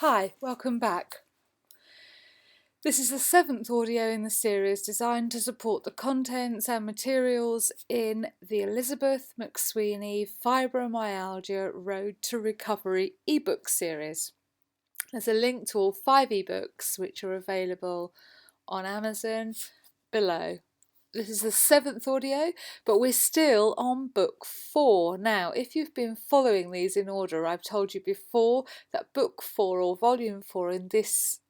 Hi, welcome back. This is the seventh audio in the series designed to support the contents and materials in the Elizabeth McSweeney Fibromyalgia Road to Recovery ebook series. There's a link to all 5 ebooks which are available on Amazon below. This is the 7th audio, but we're still on book 4. Now, if you've been following these in order, I've told you before that book 4 or volume 4 in this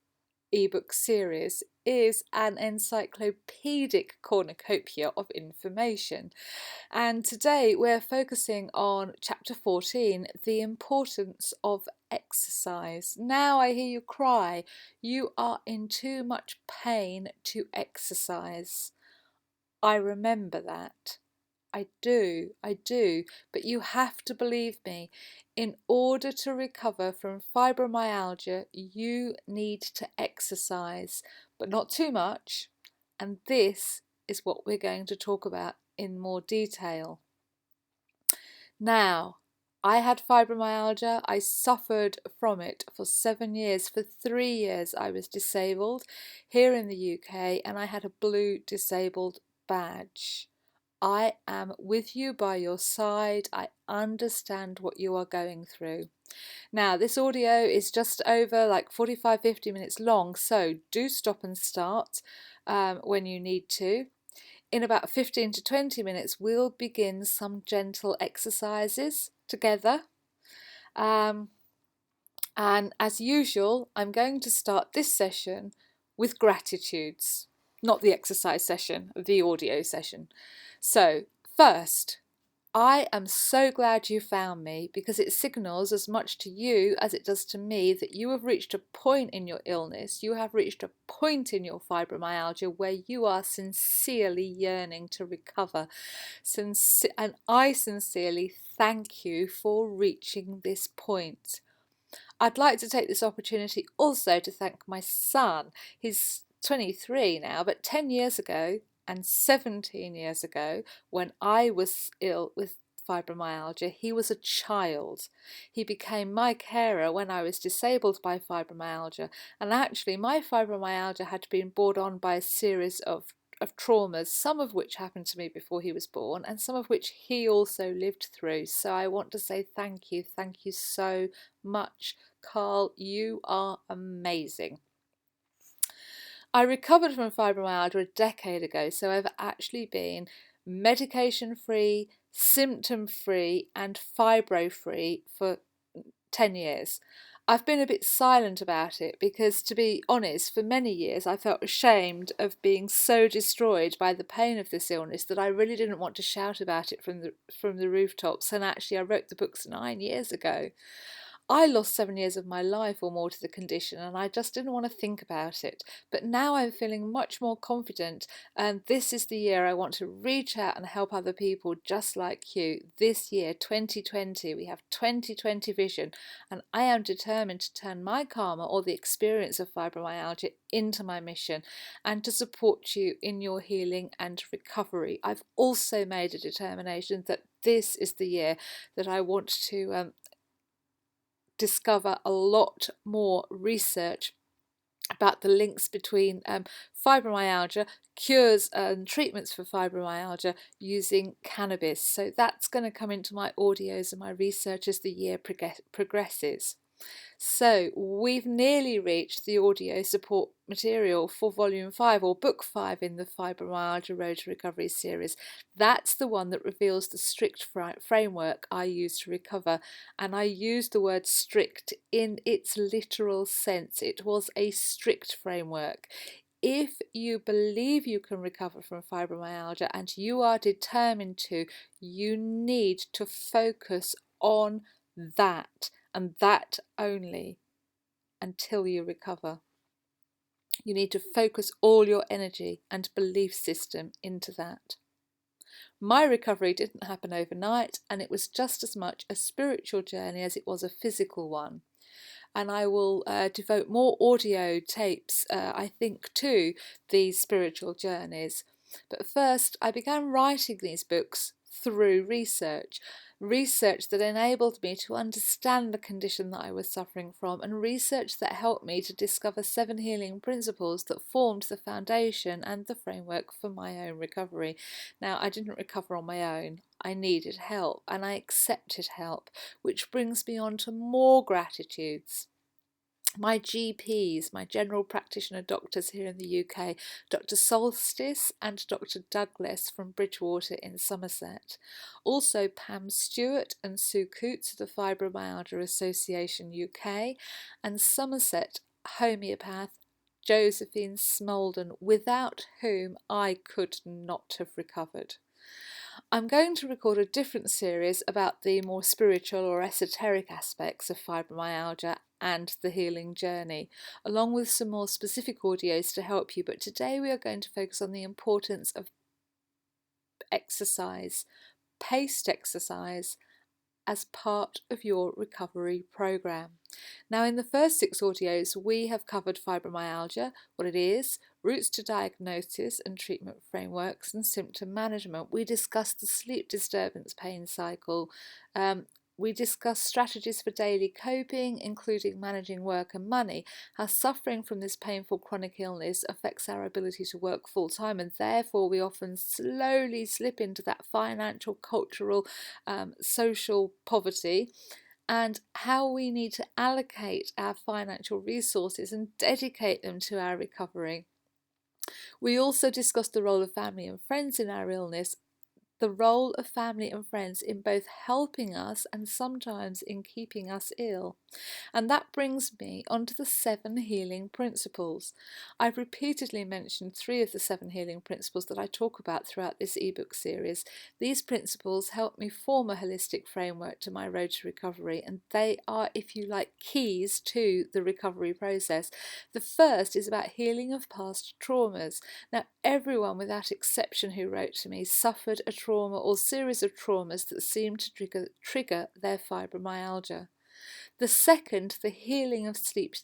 ebook series is an encyclopedic cornucopia of information. And today we're focusing on chapter 14, the importance of exercise. Now I hear you cry, you are in too much pain to exercise. I remember that. I do, but you have to believe me. In order to recover from fibromyalgia, you need to exercise, but not too much. And this is what we're going to talk about in more detail. Now, I had fibromyalgia. I suffered from it for 7 years. For 3 years, I was disabled here in the UK, and I had a blue disabled badge. I am with you by your side. I understand what you are going through. Now, this audio is just over like 45-50 minutes long, so do stop and start when you need to. In about 15 to 20 minutes, we'll begin some gentle exercises together. And as usual, I'm going to start this session with gratitudes, not the exercise session, the audio session. So first, I am so glad you found me because it signals as much to you as it does to me that you have reached a point in your illness, you have reached a point in your fibromyalgia where you are sincerely yearning to recover. And I sincerely thank you for reaching this point. I'd like to take this opportunity also to thank my son. He's 23 now, but 10 years ago and 17 years ago, when I was ill with fibromyalgia, he was a child. He became my carer when I was disabled by fibromyalgia, and actually my fibromyalgia had been brought on by a series of traumas, some of which happened to me before he was born and some of which he also lived through. So I want to say thank you so much, Carl. You are amazing. I recovered from fibromyalgia a decade ago, so I've actually been medication free, symptom free and fibro free for 10 years. I've been a bit silent about it because, to be honest, for many years I felt ashamed of being so destroyed by the pain of this illness that I really didn't want to shout about it from the rooftops. And actually I wrote the books 9 years ago. I lost 7 years of my life or more to the condition, and I just didn't want to think about it. But now I'm feeling much more confident, and this is the year I want to reach out and help other people just like you. This year, 2020, we have 2020 vision, and I am determined to turn my karma or the experience of fibromyalgia into my mission and to support you in your healing and recovery. I've also made a determination that this is the year that I want to discover a lot more research about the links between fibromyalgia, cures and treatments for fibromyalgia using cannabis. So that's going to come into my audios and my research as the year progresses. So we've nearly reached the audio support material for volume 5 or book 5 in the Fibromyalgia Road to Recovery series. That's the one that reveals the strict framework I use to recover, and I use the word strict in its literal sense. It was a strict framework. If you believe you can recover from fibromyalgia and you are determined to, you need to focus on that and that only until you recover. You need to focus all your energy and belief system into that. My recovery didn't happen overnight, and it was just as much a spiritual journey as it was a physical one. And I will devote more audio tapes, I think, to these spiritual journeys. But first, I began writing these books through research that enabled me to understand the condition that I was suffering from, and research that helped me to discover 7 healing principles that formed the foundation and the framework for my own recovery. Now, I didn't recover on my own. I needed help, and I accepted help, which brings me on to more gratitudes. My GPs, my general practitioner doctors here in the UK, Dr. Solstice and Dr. Douglas from Bridgewater in Somerset. Also Pam Stewart and Sue Coots of the Fibromyalgia Association UK, and Somerset homeopath Josephine Smolden, without whom I could not have recovered. I'm going to record a different series about the more spiritual or esoteric aspects of fibromyalgia and the healing journey, along with some more specific audios to help you. But today we are going to focus on the importance of exercise, paced exercise, as part of your recovery program. Now, in the first 6 audios, we have covered fibromyalgia, what it is, routes to diagnosis and treatment frameworks, and symptom management. We discussed the sleep disturbance pain cycle. We discussed strategies for daily coping, including managing work and money, how suffering from this painful chronic illness affects our ability to work full time, and therefore we often slowly slip into that financial, cultural, social poverty, and how we need to allocate our financial resources and dedicate them to our recovery. We also discussed the role of family and friends in our illness, the role of family and friends in both helping us and sometimes in keeping us ill. And that brings me onto the 7 healing principles. I've repeatedly mentioned 3 of the 7 healing principles that I talk about throughout this ebook series. These principles help me form a holistic framework to my road to recovery, and they are, if you like, keys to the recovery process. The first is about healing of past traumas. Now, everyone without exception who wrote to me suffered a trauma or series of traumas that seemed to trigger their fibromyalgia. The second, the healing of sleep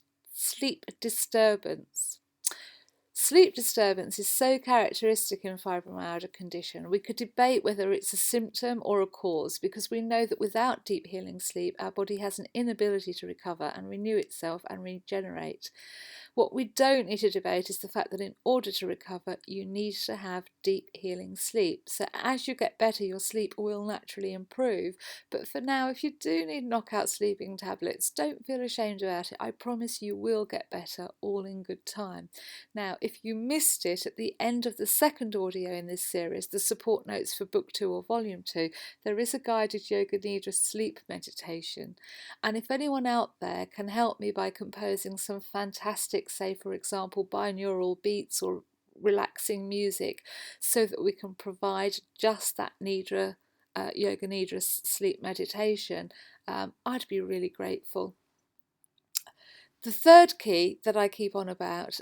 disturbance. Sleep disturbance is so characteristic in fibromyalgia condition. We could debate whether it's a symptom or a cause, because we know that without deep healing sleep, our body has an inability to recover and renew itself and regenerate. What we don't need to debate is the fact that in order to recover, you need to have deep healing sleep. So as you get better, your sleep will naturally improve. But for now, if you do need knockout sleeping tablets, don't feel ashamed about it. I promise you will get better, all in good time. Now, if you missed it at the end of the second audio in this series, the support notes for book 2 or volume 2, there is a guided Yoga Nidra sleep meditation. And if anyone out there can help me by composing some fantastic, say for example, binaural beats or relaxing music, so that we can provide just that Nidra, Yoga Nidra sleep meditation, I'd be really grateful. The third key that I keep on about,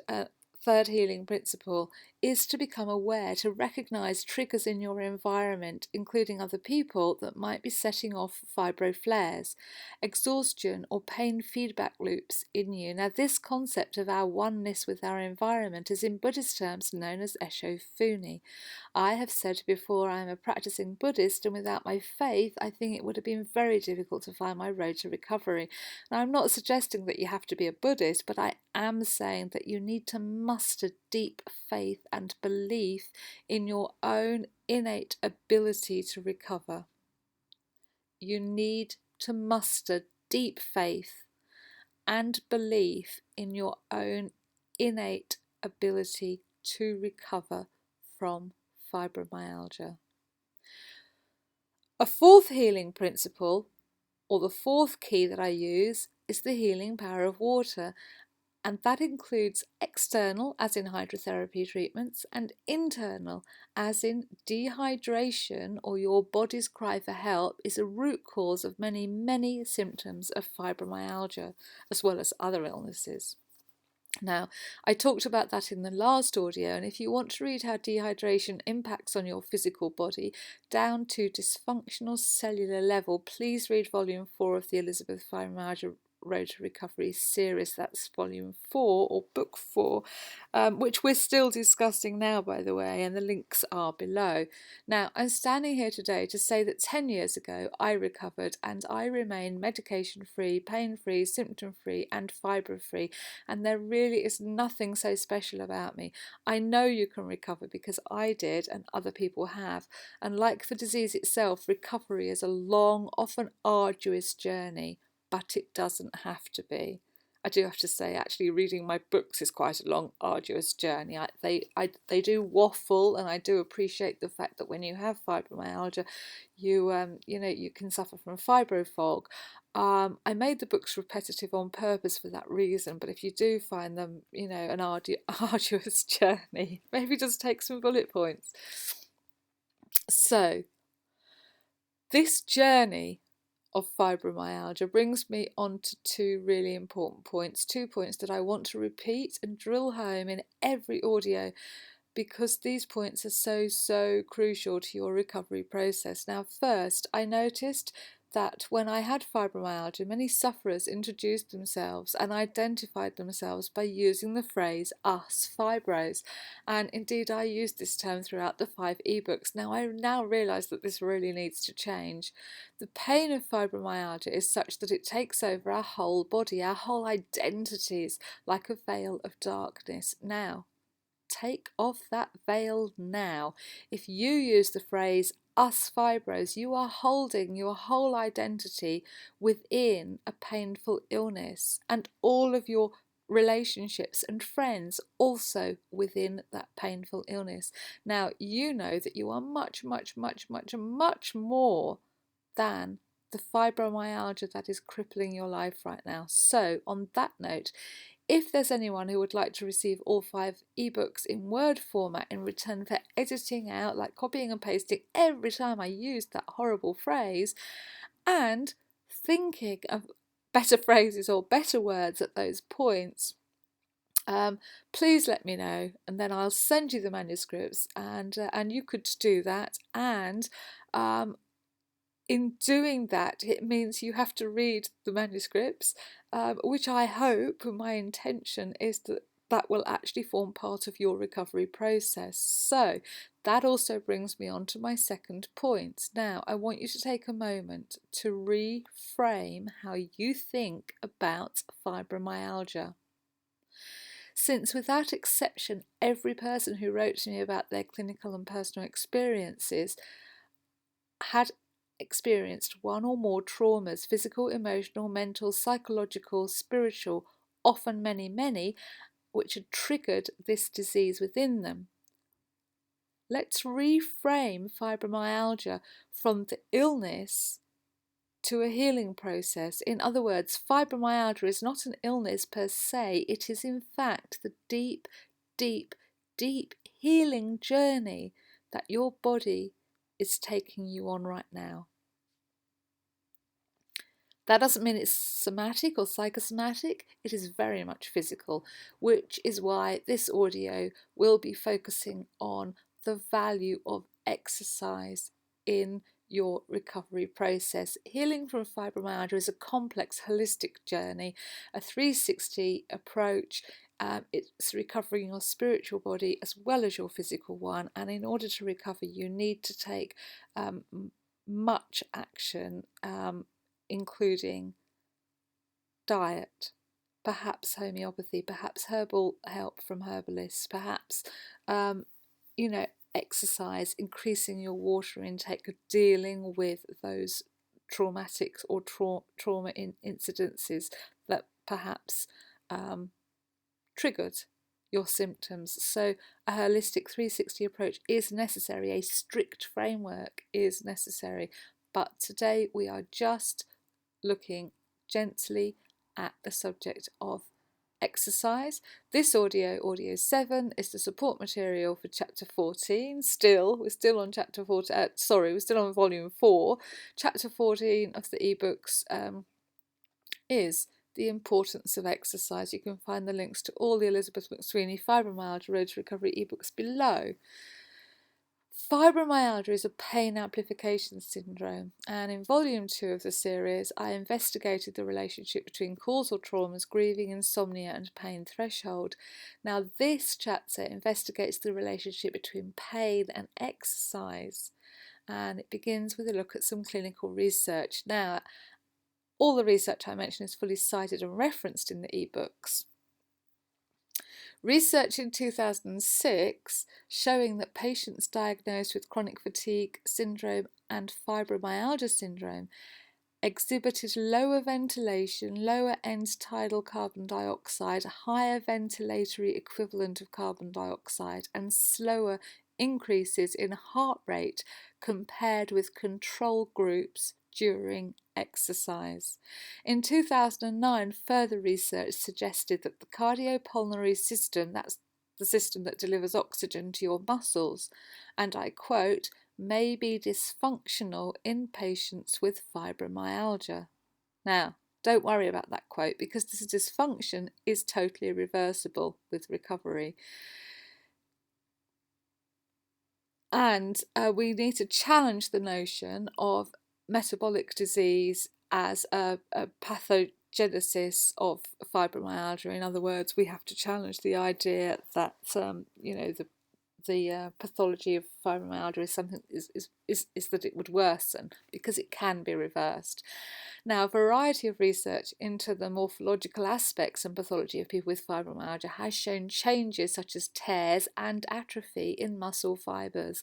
third healing principle, is to become aware, to recognise triggers in your environment, including other people, that might be setting off fibro flares, exhaustion or pain feedback loops in you. Now, this concept of our oneness with our environment is in Buddhist terms known as Esho Funi. I have said before, I am a practicing Buddhist, and without my faith, I think it would have been very difficult to find my road to recovery. Now, I'm not suggesting that you have to be a Buddhist, but I am saying that you need to muster deep faith and belief in your own innate ability to recover. You need to muster deep faith and belief in your own innate ability to recover from fibromyalgia. A fourth healing principle, or the fourth key that I use, is the healing power of water. And that includes external, as in hydrotherapy treatments, and internal, as in dehydration, or your body's cry for help, is a root cause of many, many symptoms of fibromyalgia, as well as other illnesses. Now, I talked about that in the last audio, and if you want to read how dehydration impacts on your physical body down to dysfunctional cellular level, please read volume 4 of the Elizabeth Fibromyalgia Road to Recovery series. That's volume 4 or book 4, which we're still discussing now, by the way, and the links are below. Now, I'm standing here today to say that 10 years ago I recovered, and I remain medication-free, pain-free, symptom-free and fibre-free, and there really is nothing so special about me. I know you can recover because I did and other people have, and like the disease itself, recovery is a long, often arduous journey, but it doesn't have to be. I do have to say, actually, reading my books is quite a long, arduous journey. They do waffle, and I do appreciate the fact that when you have fibromyalgia, you can suffer from fibro fog. I made the books repetitive on purpose for that reason, but if you do find them, an arduous journey, maybe just take some bullet points. So, this journey of fibromyalgia brings me on to two really important points, 2 points that I want to repeat and drill home in every audio, because these points are so crucial to your recovery process. Now, first, I noticed that when I had fibromyalgia, many sufferers introduced themselves and identified themselves by using the phrase "us fibros," and indeed I used this term throughout the 5 ebooks. Now, I realise that this really needs to change. The pain of fibromyalgia is such that it takes over our whole body, our whole identities, like a veil of darkness. Now, take off that veil now. If you use the phrase "us fibros," you are holding your whole identity within a painful illness, and all of your relationships and friends also within that painful illness. Now, you know that you are much more than the fibromyalgia that is crippling your life right now. So, on that note, if there's anyone who would like to receive all 5 ebooks in Word format in return for editing out, like copying and pasting every time I used that horrible phrase, and thinking of better phrases or better words at those points, please let me know, and then I'll send you the manuscripts, and you could do that. And in doing that, it means you have to read the manuscripts, which I hope, my intention is that will actually form part of your recovery process. So that also brings me on to my second point. Now, I want you to take a moment to reframe how you think about fibromyalgia. Since without exception, every person who wrote to me about their clinical and personal experiences had experienced one or more traumas: physical, emotional, mental, psychological, spiritual, often many, which had triggered this disease within them. Let's reframe fibromyalgia from the illness to a healing process. In other words, fibromyalgia is not an illness per se, it is in fact the deep healing journey that your body is taking you on right now. That doesn't mean it's somatic or psychosomatic, it is very much physical, which is why this audio will be focusing on the value of exercise in your recovery process. Healing from fibromyalgia is a complex, holistic journey, a 360 approach. It's recovering your spiritual body as well as your physical one, and in order to recover you need to take much action, including diet, perhaps homeopathy, perhaps herbal help from herbalists, perhaps exercise, increasing your water intake, dealing with those traumatic or trauma incidences that perhaps triggered your symptoms. So a holistic 360 approach is necessary, a strict framework is necessary, but today we are just looking gently at the subject of exercise. This audio 7, is the support material for chapter 14. We're still on chapter 14, we're still on volume 4. Chapter 14 of the ebooks is the importance of exercise. You can find the links to all the Elizabeth McSweeney Fibromyalgia Road to Recovery ebooks below. Fibromyalgia is a pain amplification syndrome, and in volume 2 of the series I investigated the relationship between causal traumas, grieving, insomnia and pain threshold. Now this chapter investigates the relationship between pain and exercise, and it begins with a look at some clinical research. Now all the research I mention is fully cited and referenced in the ebooks. Research in 2006 showing that patients diagnosed with chronic fatigue syndrome and fibromyalgia syndrome exhibited lower ventilation, lower end tidal carbon dioxide, higher ventilatory equivalent of carbon dioxide, and slower increases in heart rate compared with control groups during exercise. In 2009, further research suggested that the cardiopulmonary system, that's the system that delivers oxygen to your muscles, and I quote, may be dysfunctional in patients with fibromyalgia. Now, don't worry about that quote because this dysfunction is totally reversible with recovery. And we need to challenge the notion of metabolic disease as a pathogenesis of fibromyalgia. In other words, we have to challenge the idea that the pathology of fibromyalgia is something is that it would worsen, because it can be reversed. Now, a variety of research into the morphological aspects and pathology of people with fibromyalgia has shown changes such as tears and atrophy in muscle fibres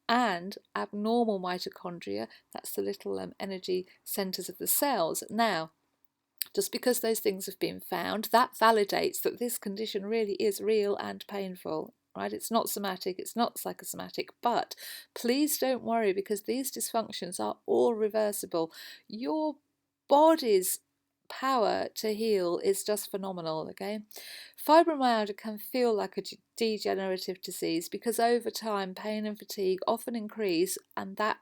and abnormal mitochondria, that's the little energy centres of the cells. Now, just because those things have been found, that validates that this condition really is real and painful. Right? It's not somatic, it's not psychosomatic, but please don't worry because these dysfunctions are all reversible. Your body's power to heal is just phenomenal, okay? Fibromyalgia can feel like a degenerative disease because over time pain and fatigue often increase, and that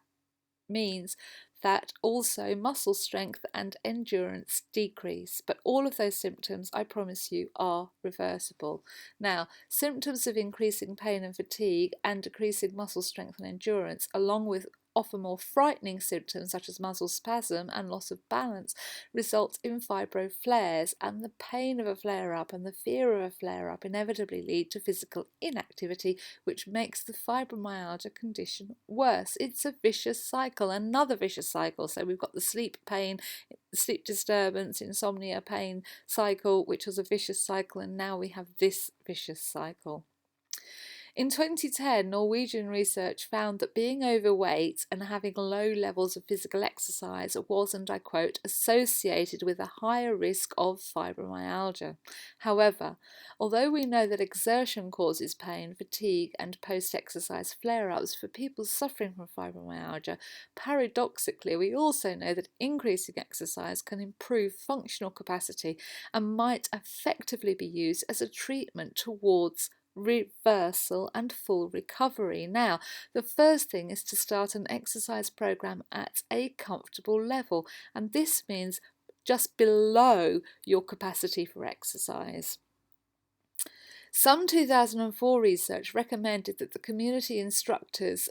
means that also muscle strength and endurance decrease. But all of those symptoms, I promise you, are reversible. Now, symptoms of increasing pain and fatigue and decreasing muscle strength and endurance, along with often more frightening symptoms such as muscle spasm and loss of balance, result in fibro flares, and the pain of a flare-up and the fear of a flare-up inevitably lead to physical inactivity, which makes the fibromyalgia condition worse. It's a vicious cycle, another vicious cycle. So we've got the sleep pain, sleep disturbance, insomnia, pain cycle, which was a vicious cycle, and now we have this vicious cycle. In 2010, Norwegian research found that being overweight and having low levels of physical exercise was, and I quote, associated with a higher risk of fibromyalgia. However, although we know that exertion causes pain, fatigue, and post-exercise flare-ups for people suffering from fibromyalgia, paradoxically, we also know that increasing exercise can improve functional capacity and might effectively be used as a treatment towards reversal and full recovery. Now, the first thing is to start an exercise program at a comfortable level, and this means just below your capacity for exercise. Some 2004 research recommended that the community instructors,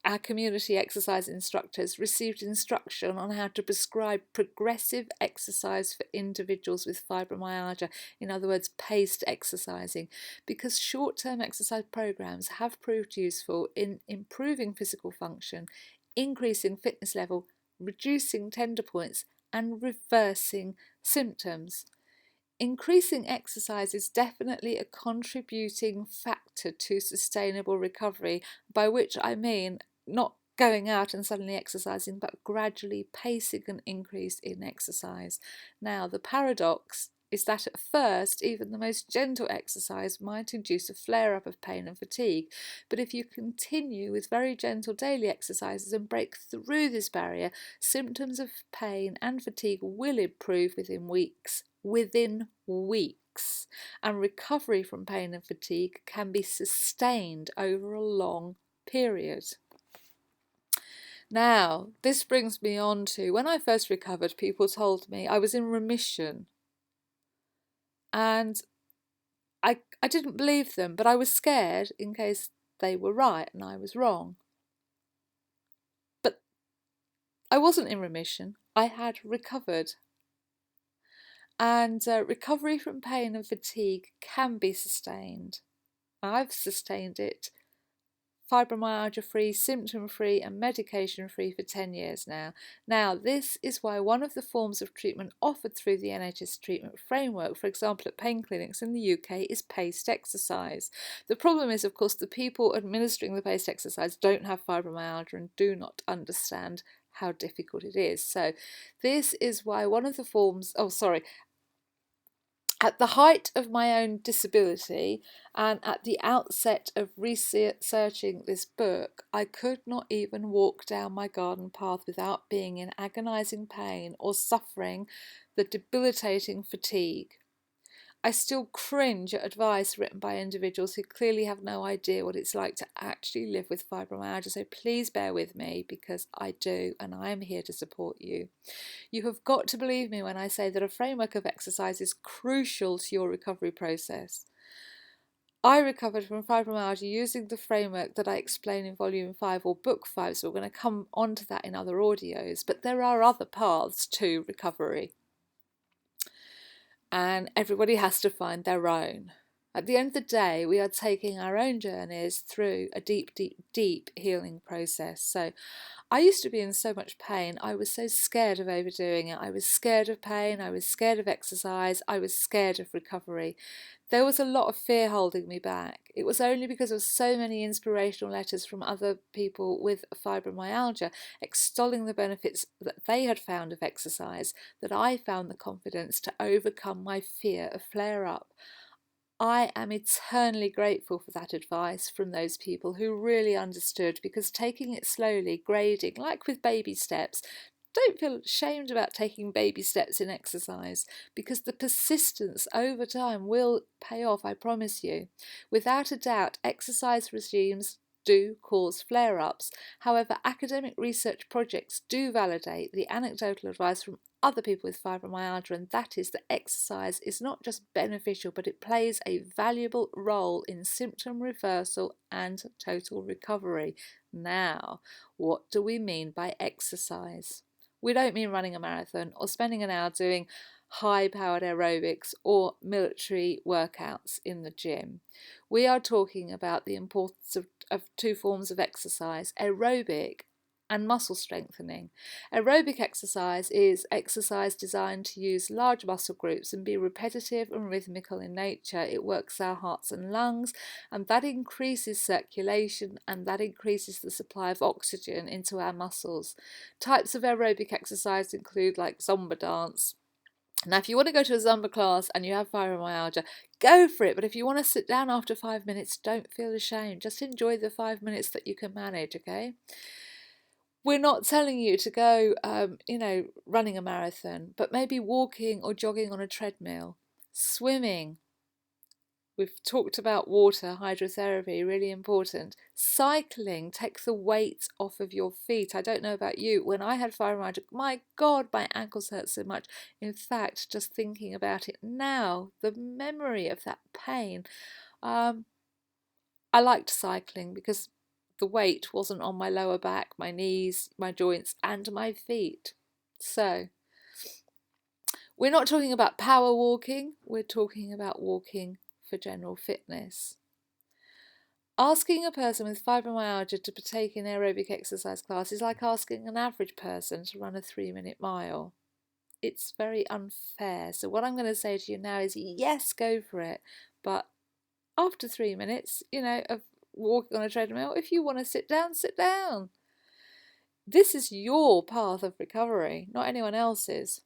our community exercise instructors, received instruction on how to prescribe progressive exercise for individuals with fibromyalgia, in other words, paced exercising, because short-term exercise programs have proved useful in improving physical function, increasing fitness level, reducing tender points, and reversing symptoms. Increasing exercise is definitely a contributing factor to sustainable recovery, by which I mean not going out and suddenly exercising, but gradually pacing an increase in exercise. Now, the paradox is that at first, even the most gentle exercise might induce a flare-up of pain and fatigue, but if you continue with very gentle daily exercises and break through this barrier, symptoms of pain and fatigue will improve within weeks. And recovery from pain and fatigue can be sustained over a long period. Now, this brings me on to when I first recovered, people told me I was in remission, and I didn't believe them, but I was scared in case they were right and I was wrong. But I wasn't in remission. I had recovered. And recovery from pain and fatigue can be sustained. I've sustained it fibromyalgia free, symptom free and medication free for 10 years now. Now, this is why one of the forms of treatment offered through the NHS treatment framework, for example at pain clinics in the UK, is paced exercise. The problem is, of course, the people administering the paced exercise don't have fibromyalgia and do not understand how difficult it is. So this is why one of the forms, at the height of my own disability and at the outset of researching this book, I could not even walk down my garden path without being in agonising pain or suffering the debilitating fatigue. I still cringe at advice written by individuals who clearly have no idea what it's like to actually live with fibromyalgia, so please bear with me because I do, and I am here to support you. You have got to believe me when I say that a framework of exercise is crucial to your recovery process. I recovered from fibromyalgia using the framework that I explain in Volume 5 or Book 5, so we're going to come on to that in other audios, but there are other paths to recovery. And everybody has to find their own. At the end of the day, we are taking our own journeys through a deep, deep, deep healing process. So I used to be in so much pain. I was so scared of overdoing it. I was scared of pain. I was scared of exercise. I was scared of recovery. There was a lot of fear holding me back. It was only because of so many inspirational letters from other people with fibromyalgia extolling the benefits that they had found of exercise that I found the confidence to overcome my fear of flare-up. I am eternally grateful for that advice from those people who really understood, because taking it slowly, grading, like with baby steps, don't feel ashamed about taking baby steps in exercise, because the persistence over time will pay off, I promise you. Without a doubt, exercise regimes do cause flare-ups. However, academic research projects do validate the anecdotal advice from other people with fibromyalgia, and that is that exercise is not just beneficial, but it plays a valuable role in symptom reversal and total recovery. Now, what do we mean by exercise? We don't mean running a marathon or spending an hour doing high-powered aerobics or military workouts in the gym. We are talking about the importance of two forms of exercise: aerobic and muscle strengthening. Aerobic exercise is exercise designed to use large muscle groups and be repetitive and rhythmical in nature. It works our hearts and lungs, and that increases circulation and that increases the supply of oxygen into our muscles. Types of aerobic exercise include like Zumba dance. Now, if you want to go to a Zumba class and you have fibromyalgia, go for it. But if you want to sit down after 5 minutes, don't feel ashamed. Just enjoy the 5 minutes that you can manage, okay? We're not telling you to go, running a marathon, but maybe walking or jogging on a treadmill, swimming. We've talked about water, hydrotherapy, really important. Cycling takes the weight off of your feet. I don't know about you. When I had fibromyalgia, my God, my ankles hurt so much. In fact, just thinking about it now, the memory of that pain. I liked cycling because the weight wasn't on my lower back, my knees, my joints, and my feet. So, we're not talking about power walking, we're talking about walking for general fitness. Asking a person with fibromyalgia to partake in aerobic exercise class is like asking an average person to run a 3-minute mile. It's very unfair. So what I'm going to say to you now is yes, go for it. But after 3 minutes, of walking on a treadmill, if you want to sit down, sit down. This is your path of recovery, not anyone else's.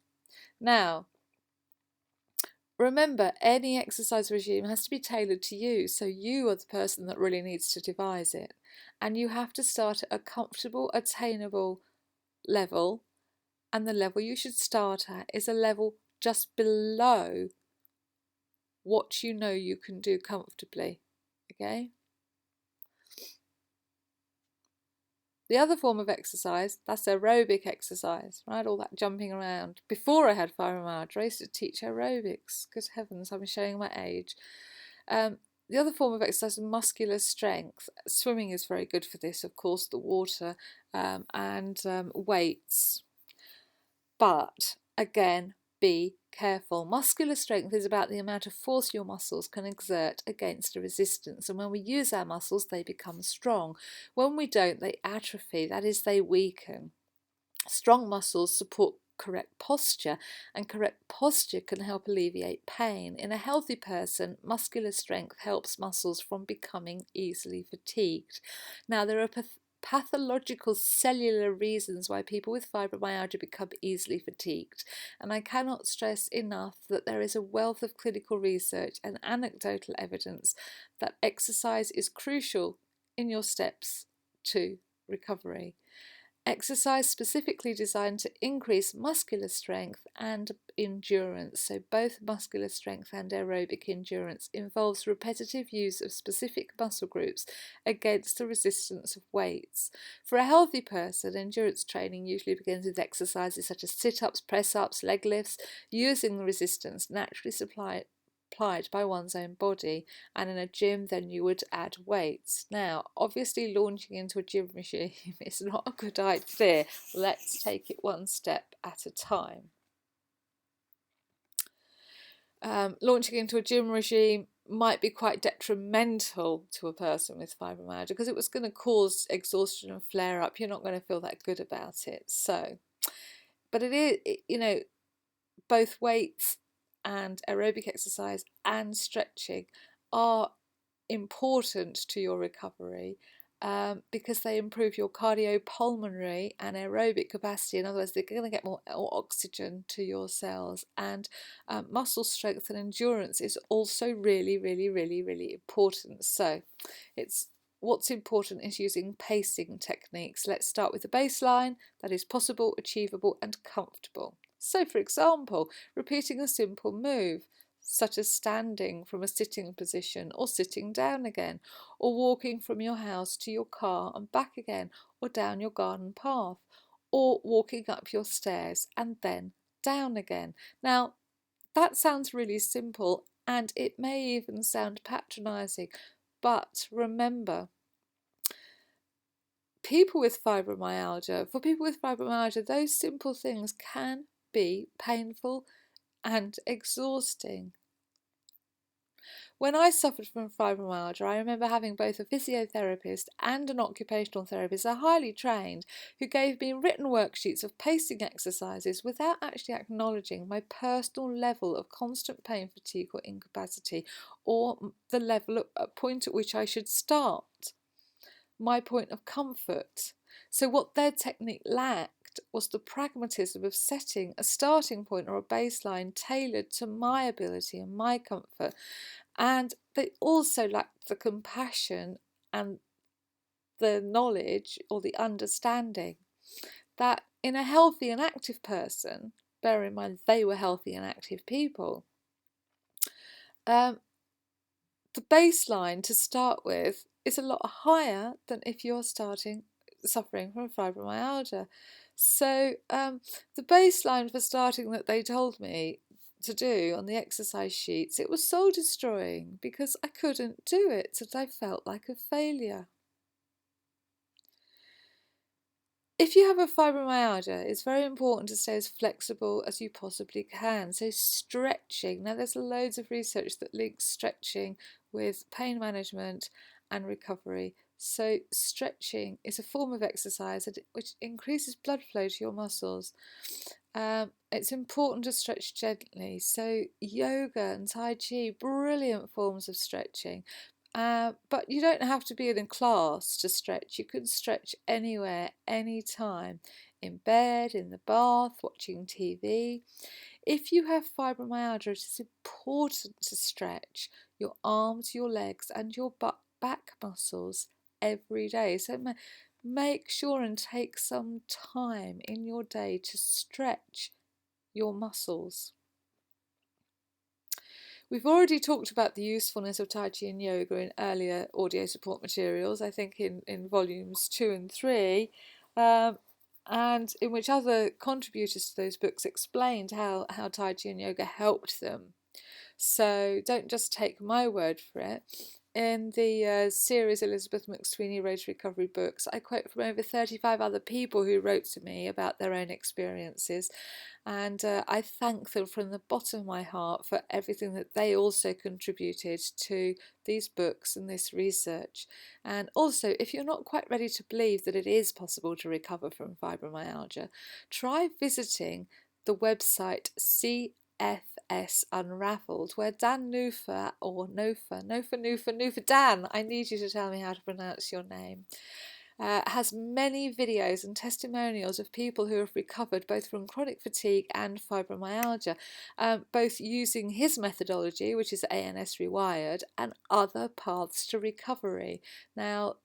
Now, remember, any exercise regime has to be tailored to you, so you are the person that really needs to devise it. And you have to start at a comfortable, attainable level, and the level you should start at is a level just below what you know you can do comfortably, okay? The other form of exercise, that's aerobic exercise, right? All that jumping around. Before I had fibromyalgia, I used to teach aerobics. Good heavens, I'm showing my age. The other form of exercise is muscular strength. Swimming is very good for this, of course, the water, and weights. But again, be careful. Muscular strength is about the amount of force your muscles can exert against a resistance. And when we use our muscles, they become strong. When we don't, they atrophy, that is, they weaken. Strong muscles support correct posture, and correct posture can help alleviate pain. In a healthy person, muscular strength helps muscles from becoming easily fatigued. Now, there are pathological cellular reasons why people with fibromyalgia become easily fatigued, and I cannot stress enough that there is a wealth of clinical research and anecdotal evidence that exercise is crucial in your steps to recovery. Exercise specifically designed to increase muscular strength and endurance, so both muscular strength and aerobic endurance, involves repetitive use of specific muscle groups against the resistance of weights. For a healthy person, endurance training usually begins with exercises such as sit-ups, press-ups, leg lifts, using the resistance naturally supplied by one's own body, and in a gym then you would add weights. Now obviously launching into a gym regime is not a good idea. Let's take it one step at a time. Launching into a gym regime might be quite detrimental to a person with fibromyalgia because it was going to cause exhaustion and flare up. You're not going to feel that good about it. So, but it is, both weights and aerobic exercise and stretching are important to your recovery, because they improve your cardiopulmonary and aerobic capacity. In other words, they're going to get more oxygen to your cells, and muscle strength and endurance is also really, really, really, really important. So what's important is using pacing techniques. Let's start with the baseline that is possible, achievable and comfortable. So for example, repeating a simple move such as standing from a sitting position or sitting down again, or walking from your house to your car and back again, or down your garden path, or walking up your stairs and then down again. Now, that sounds really simple and it may even sound patronising, but remember, for people with fibromyalgia, those simple things can be painful and exhausting. When I suffered from fibromyalgia, I remember having both a physiotherapist and an occupational therapist, are highly trained, who gave me written worksheets of pacing exercises without actually acknowledging my personal level of constant pain, fatigue or incapacity, or the level point at which I should start, my point of comfort. So what their technique lacked was the pragmatism of setting a starting point or a baseline tailored to my ability and my comfort. And they also lacked the compassion and the knowledge or the understanding that in a healthy and active person, bear in mind they were healthy and active people, the baseline to start with is a lot higher than if you're suffering from fibromyalgia. So the baseline for starting that they told me to do on the exercise sheets, it was soul destroying because I couldn't do it and I felt like a failure. If you have a fibromyalgia, it's very important to stay as flexible as you possibly can. So stretching, now there's loads of research that links stretching with pain management and recovery. So stretching is a form of exercise which increases blood flow to your muscles. It's important to stretch gently. So yoga and Tai Chi, brilliant forms of stretching. But you don't have to be in a class to stretch. You can stretch anywhere, anytime, in bed, in the bath, watching TV. If you have fibromyalgia, it is important to stretch your arms, your legs and your back muscles every day. So make sure and take some time in your day to stretch your muscles. We've already talked about the usefulness of Tai Chi and yoga in earlier audio support materials, I think in volumes 2 and 3, and in which other contributors to those books explained how Tai Chi and yoga helped them. So don't just take my word for it. In the series Elizabeth McSweeney Road to Recovery books, I quote from over 35 other people who wrote to me about their own experiences, and I thank them from the bottom of my heart for everything that they also contributed to these books and this research. And also, if you're not quite ready to believe that it is possible to recover from fibromyalgia, try visiting the website CFS Unraveled, where Dan Nufa, or Nufa, Dan, I need you to tell me how to pronounce your name, has many videos and testimonials of people who have recovered both from chronic fatigue and fibromyalgia, both using his methodology, which is ANS Rewired, and other paths to recovery. Now,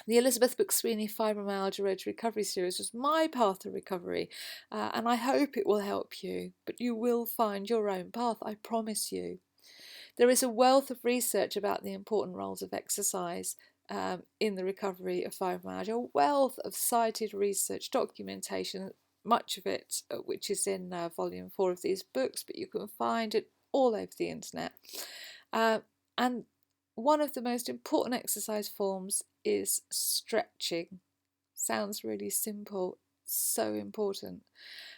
the Elizabeth McSweeney Fibromyalgia Road to Recovery series was my path to recovery, and I hope it will help you, but you will find your own path, I promise you. There is a wealth of research about the important roles of exercise in the recovery of fibromyalgia, a wealth of cited research, documentation, much of it which is in volume 4 of these books, but you can find it all over the internet. And one of the most important exercise forms is stretching. Sounds really simple, so important.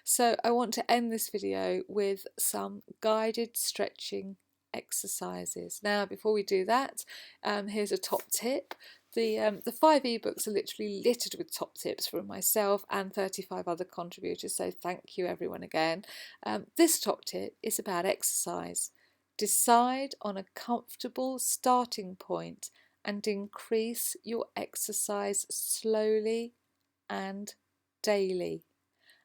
So I want to end this video with some guided stretching exercises. Now, before we do that, here's a top tip. The 5 ebooks are literally littered with top tips from myself and 35 other contributors, so thank you everyone again. This top tip is about exercise. Decide on a comfortable starting point and increase your exercise slowly and daily.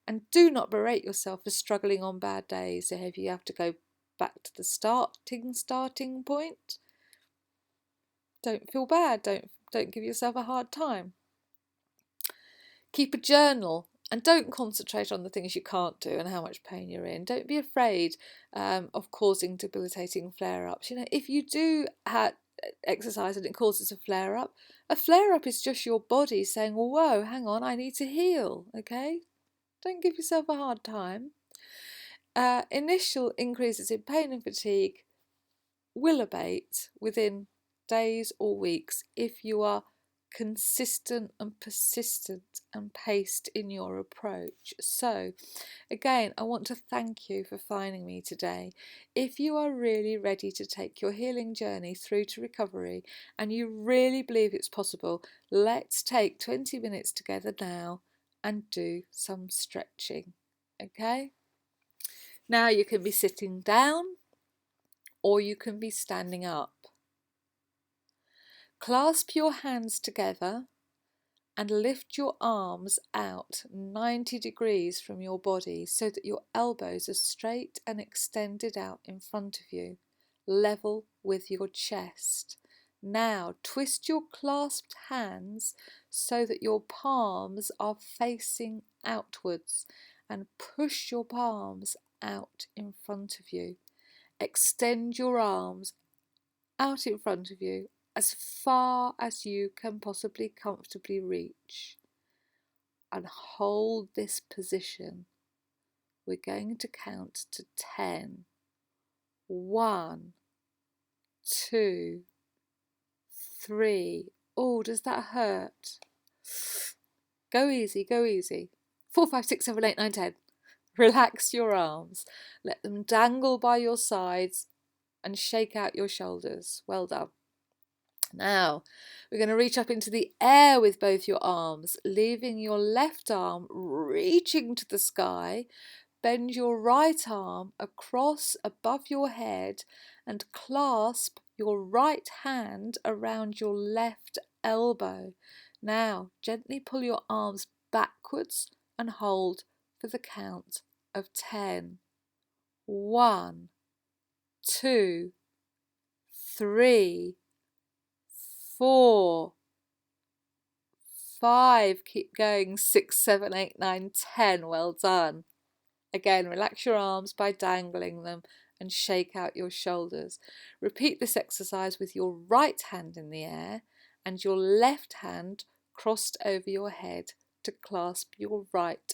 And do not berate yourself for struggling on bad days. So if you have to go back to the starting point, don't feel bad. Don't give yourself a hard time. Keep a journal and don't concentrate on the things you can't do and how much pain you're in. Don't be afraid of causing debilitating flare-ups. You know, if you do exercise and it causes a flare-up is just your body saying, whoa, hang on, I need to heal, okay? Don't give yourself a hard time. Initial increases in pain and fatigue will abate within days or weeks if you are consistent and persistent and paced in your approach. So again, I want to thank you for finding me today. If you are really ready to take your healing journey through to recovery and you really believe it's possible, let's take 20 minutes together now and do some stretching. Okay? Now you can be sitting down or you can be standing up. Clasp your hands together and lift your arms out 90 degrees from your body so that your elbows are straight and extended out in front of you, level with your chest. Now twist your clasped hands so that your palms are facing outwards and push your palms out in front of you. Extend your arms out in front of you as far as you can possibly comfortably reach, and hold this position. We're going to count to 10. 1, 2, 3. Oh, does that hurt? Go easy, go easy. 4, 5, 6, 7, 8, 9, 10. Relax your arms. Let them dangle by your sides and shake out your shoulders. Well done. Now, we're going to reach up into the air with both your arms, leaving your left arm reaching to the sky. Bend your right arm across above your head and clasp your right hand around your left elbow. Now, gently pull your arms backwards and hold for the count of 10. 1, 2, 3, 4, 5, keep going, 6, 7, 8, 9, 10, well done. Again, relax your arms by dangling them and shake out your shoulders. Repeat this exercise with your right hand in the air and your left hand crossed over your head to clasp your right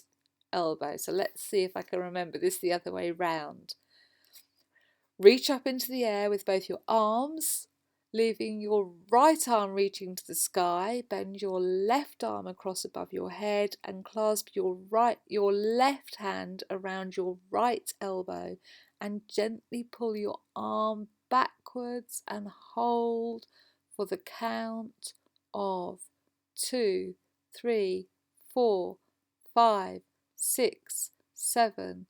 elbow. So let's see if I can remember this the other way round. Reach up into the air with both your arms, leaving your right arm reaching to the sky. Bend your left arm across above your head and clasp your left hand around your right elbow and gently pull your arm backwards and hold for the count of 2, 3, 4, 5, 6, 7,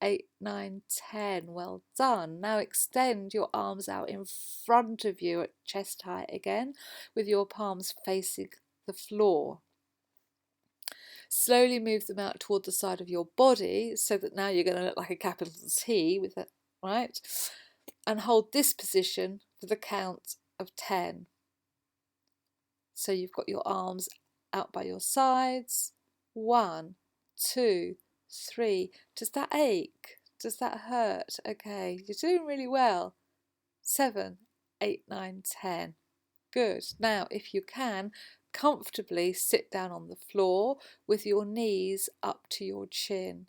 8, 9, 10. Well done. Now extend your arms out in front of you at chest height again, with your palms facing the floor. Slowly move them out toward the side of your body so that now you're going to look like a capital T with it, right? And hold this position for the count of 10. So you've got your arms out by your sides. 1, 2, 3. Does that ache? Does that hurt? Okay, you're doing really well. 7, 8, 9, 10. Good. Now, if you can, comfortably sit down on the floor with your knees up to your chin.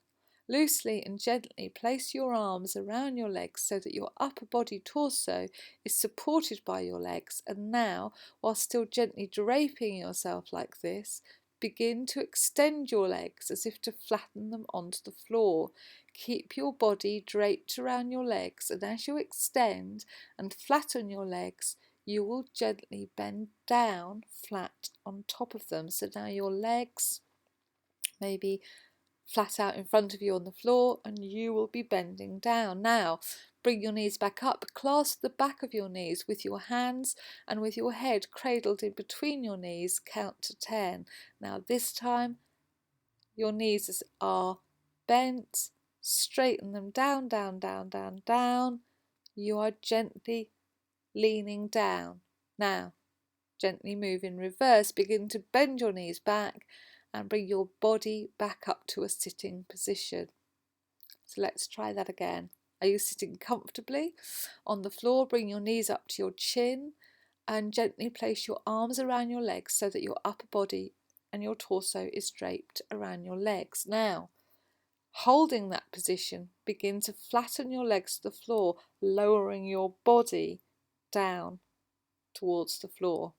Loosely and gently place your arms around your legs so that your upper body torso is supported by your legs. And now, while still gently draping yourself like this, begin to extend your legs as if to flatten them onto the floor. Keep your body draped around your legs, and as you extend and flatten your legs, you will gently bend down flat on top of them. So now your legs maybe flat out in front of you on the floor, and you will be bending down. Now, bring your knees back up, clasp the back of your knees with your hands and with your head cradled in between your knees, count to 10. Now this time, your knees are bent, straighten them down, down, down, down, down. You are gently leaning down. Now, gently move in reverse, begin to bend your knees back and bring your body back up to a sitting position. So let's try that again. Are you sitting comfortably on the floor? Bring your knees up to your chin and gently place your arms around your legs so that your upper body and your torso is draped around your legs. Now, holding that position, begin to flatten your legs to the floor, lowering your body down towards the floor.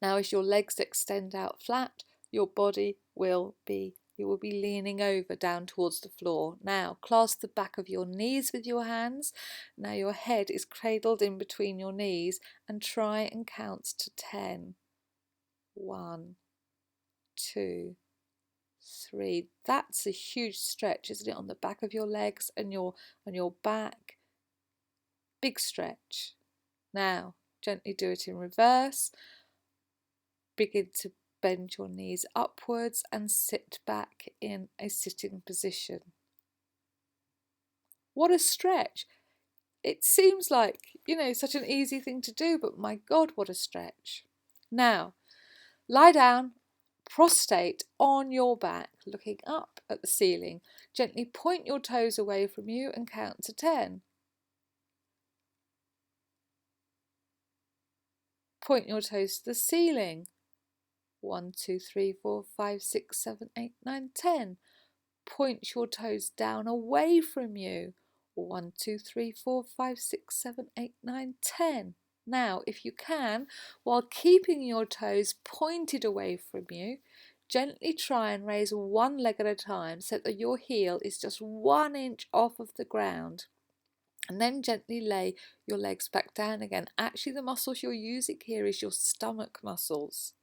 Now, as your legs extend out flat, your body will be, you will be leaning over down towards the floor. Now, clasp the back of your knees with your hands. Now your head is cradled in between your knees and try and count to 10. 1, 2, 3. That's a huge stretch, isn't it? On the back of your legs and your back. Big stretch. Now, gently do it in reverse. Begin to bend your knees upwards and sit back in a sitting position. What a stretch! It seems like, such an easy thing to do, but my God, what a stretch. Now, lie down, prostrate on your back, looking up at the ceiling. Gently point your toes away from you and count to 10. Point your toes to the ceiling. 1, 2, 3, 4, 5, 6, 7, 8, 9, 10. Point your toes down away from you. 1, 2, 3, 4, 5, 6, 7, 8, 9, 10. Now, if you can, while keeping your toes pointed away from you, gently try and raise one leg at a time so that your heel is just 1 inch off of the ground. And then gently lay your legs back down again. Actually, the muscles you're using here is your stomach muscles.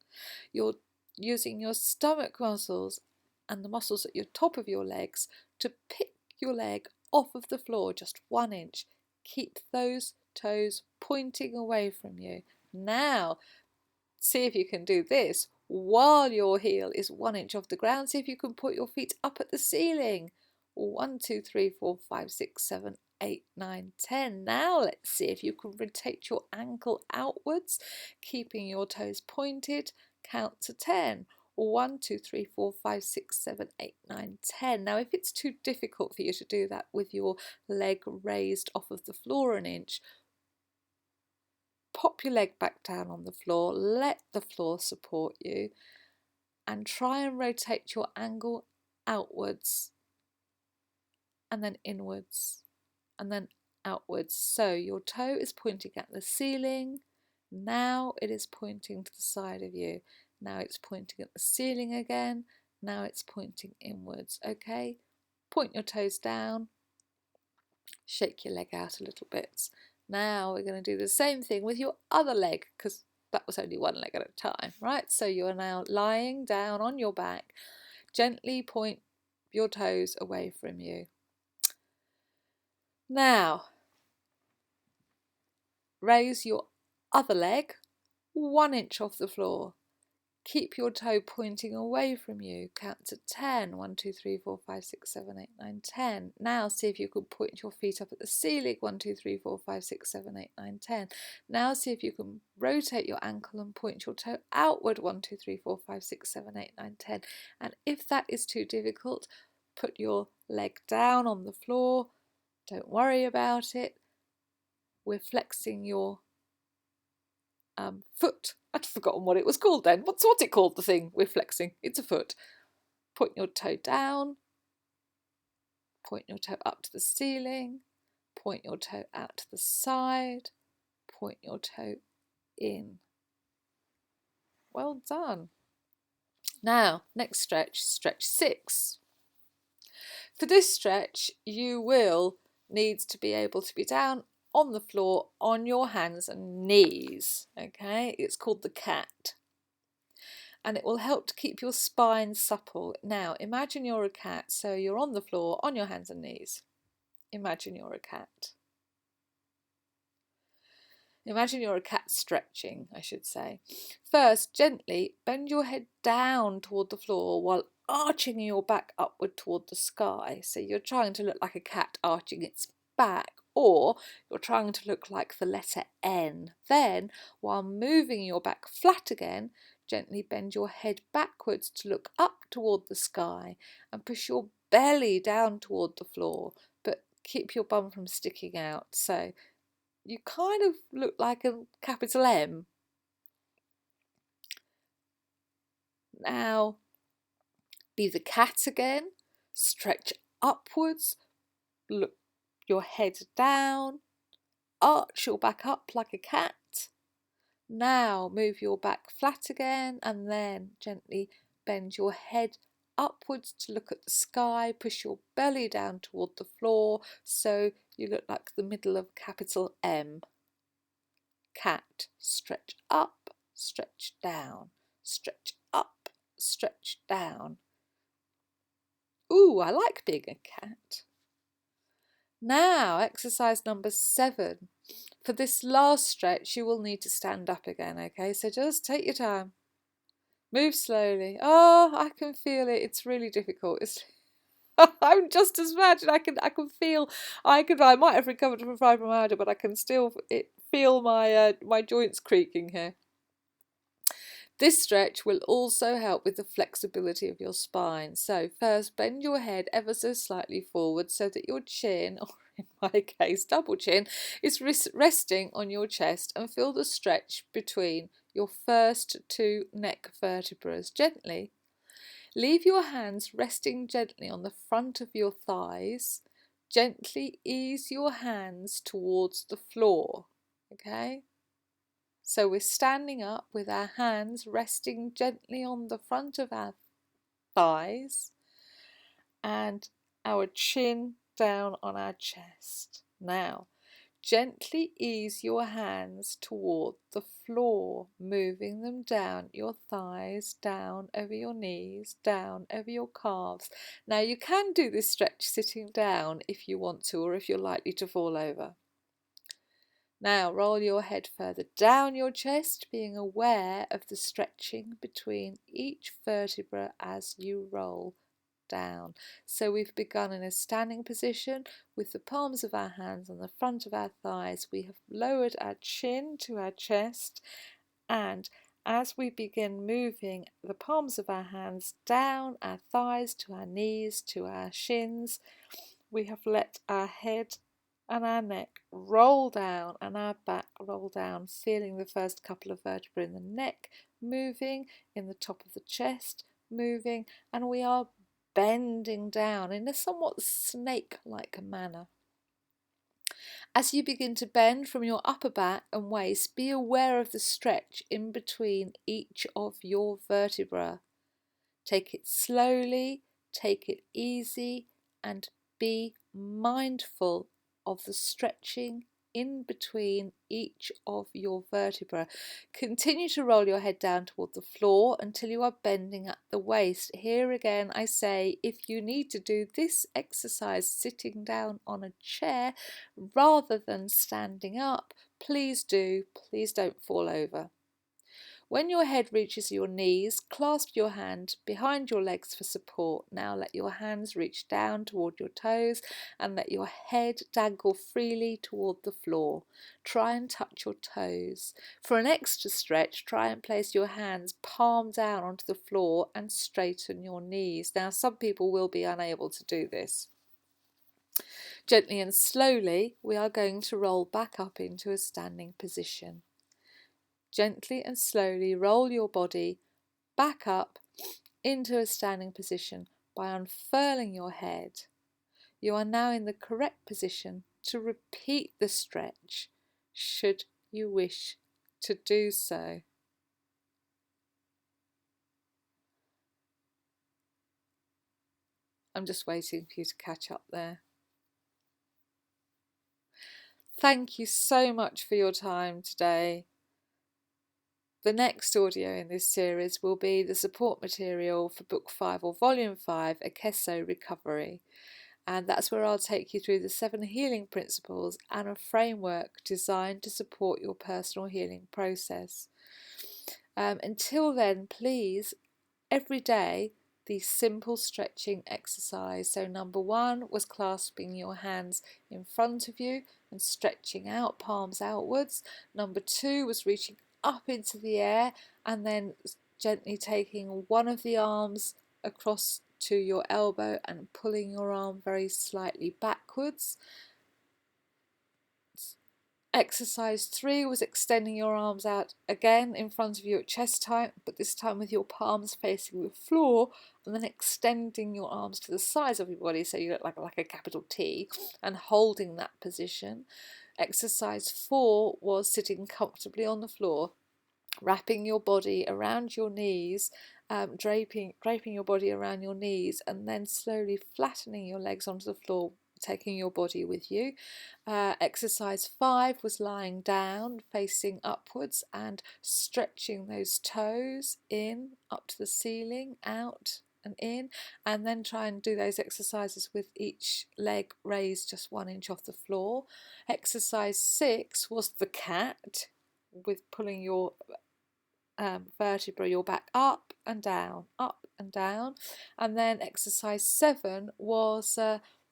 You're using your stomach muscles and the muscles at your top of your legs to pick your leg off of the floor just 1 inch. Keep those toes pointing away from you. Now, see if you can do this while your heel is 1 inch off the ground. See if you can put your feet up at the ceiling. 1, 2, 3, 4, 5, 6, 7, 8, 9, 10. Now let's see if you can rotate your ankle outwards, keeping your toes pointed. Count to 10. 1, 2, 3, 4, 5, 6, 7, 8, 9, 10. Now, if it's too difficult for you to do that with your leg raised off of the floor 1 inch, pop your leg back down on the floor, let the floor support you, and try and rotate your ankle outwards and then inwards and then outwards. So your toe is pointing at the ceiling. Now it is pointing to the side of you. Now it's pointing at the ceiling again. Now it's pointing inwards. Okay? Point your toes down. Shake your leg out a little bit. Now we're going to do the same thing with your other leg, because that was only one leg at a time, right? So you're now lying down on your back. Gently point your toes away from you. Now, raise your other leg 1 inch off the floor. Keep your toe pointing away from you. Count to 10. 1, 2, 3, 4, 5, 6, 7, 8, 9, 10. Now see if you can point your feet up at the ceiling. 1, 2, 3, 4, 5, 6, 7, 8, 9, 10. Now see if you can rotate your ankle and point your toe outward. 1, 2, 3, 4, 5, 6, 7, 8, 9, 10. And if that is too difficult, put your leg down on the floor. Don't worry about it. We're flexing your foot. I'd forgotten what it was called then. What's it called, the thing we're flexing? It's a foot. Point your toe down. Point your toe up to the ceiling. Point your toe out to the side. Point your toe in. Well done. Now, next stretch, stretch 6. For this stretch, you will need to be able to be down on the floor on your hands and knees. Okay, it's called the cat. And it will help to keep your spine supple. Now, imagine you're a cat, so you're on the floor on your hands and knees. Imagine you're a cat. Imagine you're a cat stretching, I should say. First, gently bend your head down toward the floor while arching your back upward toward the sky. So you're trying to look like a cat arching its back, or you're trying to look like the letter N. Then, while moving your back flat again, gently bend your head backwards to look up toward the sky and push your belly down toward the floor, but keep your bum from sticking out. So you kind of look like a capital M. Now, be the cat again. Stretch upwards. Look your head down. Arch your back up like a cat. Now move your back flat again and then gently bend your head upwards to look at the sky. Push your belly down toward the floor so you look like the middle of capital M. Cat. Stretch up, stretch down, stretch up, stretch down. Ooh, I like being a cat. Now, exercise number 7. For this last stretch, you will need to stand up again, okay? So just take your time. Move slowly. Oh, I can feel it. It's really difficult. I'm just as bad. I can feel. I might have recovered from fibromyalgia, but I can still feel my joints creaking here. This stretch will also help with the flexibility of your spine. So first, bend your head ever so slightly forward so that your chin, or in my case double chin, is resting on your chest, and feel the stretch between your first 2 neck vertebrae gently. Leave your hands resting gently on the front of your thighs. Gently ease your hands towards the floor, okay? So we're standing up with our hands resting gently on the front of our thighs and our chin down on our chest. Now, gently ease your hands toward the floor, moving them down your thighs, down over your knees, down over your calves. Now, you can do this stretch sitting down if you want to, or if you're likely to fall over. Now roll your head further down your chest, being aware of the stretching between each vertebra as you roll down. So we've begun in a standing position with the palms of our hands on the front of our thighs. We have lowered our chin to our chest, and as we begin moving the palms of our hands down our thighs to our knees to our shins, we have let our head and our neck roll down and our back roll down, feeling the first couple of vertebrae in the neck moving, in the top of the chest moving, and we are bending down in a somewhat snake-like manner. As you begin to bend from your upper back and waist, be aware of the stretch in between each of your vertebrae. Take it slowly, take it easy, and be mindful of the stretching in between each of your vertebrae. Continue to roll your head down toward the floor until you are bending at the waist. Here again, I say, if you need to do this exercise sitting down on a chair rather than standing up, please do. Please don't fall over. When your head reaches your knees, clasp your hand behind your legs for support. Now let your hands reach down toward your toes and let your head dangle freely toward the floor. Try and touch your toes. For an extra stretch, try and place your hands palm down onto the floor and straighten your knees. Now some people will be unable to do this. Gently and slowly, we are going to roll back up into a standing position. Gently and slowly roll your body back up into a standing position by unfurling your head. You are now in the correct position to repeat the stretch should you wish to do so. I'm just waiting for you to catch up there. Thank you so much for your time today. The next audio in this series will be the support material for Book 5 or Volume 5, Akeso Recovery. And that's where I'll take you through the 7 healing principles and a framework designed to support your personal healing process. Until then, please, every day, the simple stretching exercise. So number 1 was clasping your hands in front of you and stretching out, palms outwards. Number 2 was reaching up into the air and then gently taking one of the arms across to your elbow and pulling your arm very slightly backwards. Exercise 3 was extending your arms out again in front of you at chest height, but this time with your palms facing the floor, and then extending your arms to the sides of your body so you look like a capital T, and holding that position. Exercise 4 was sitting comfortably on the floor, wrapping your body around your knees, draping your body around your knees, and then slowly flattening your legs onto the floor, taking your body with you. Exercise 5 was lying down, facing upwards and stretching those toes in, up to the ceiling, out and in, and then try and do those exercises with each leg raised just 1 inch off the floor. Exercise 6 was the cat, with pulling your vertebra, your back up and down, and then exercise 7 was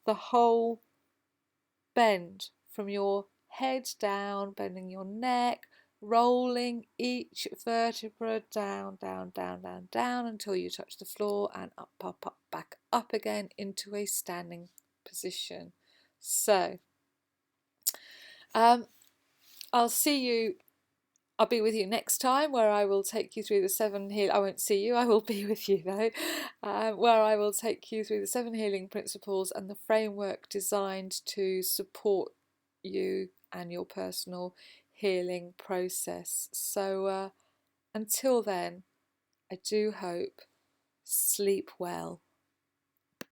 the whole bend from your head down, bending your neck, rolling each vertebra down until you touch the floor, and up, back up again into a standing position. So I'll be with you next time, where I will take you through the 7 I won't see you, I will be with you though, where I will take you through the 7 healing principles and the framework designed to support you and your personal healing process. So until then, I do hope, sleep well.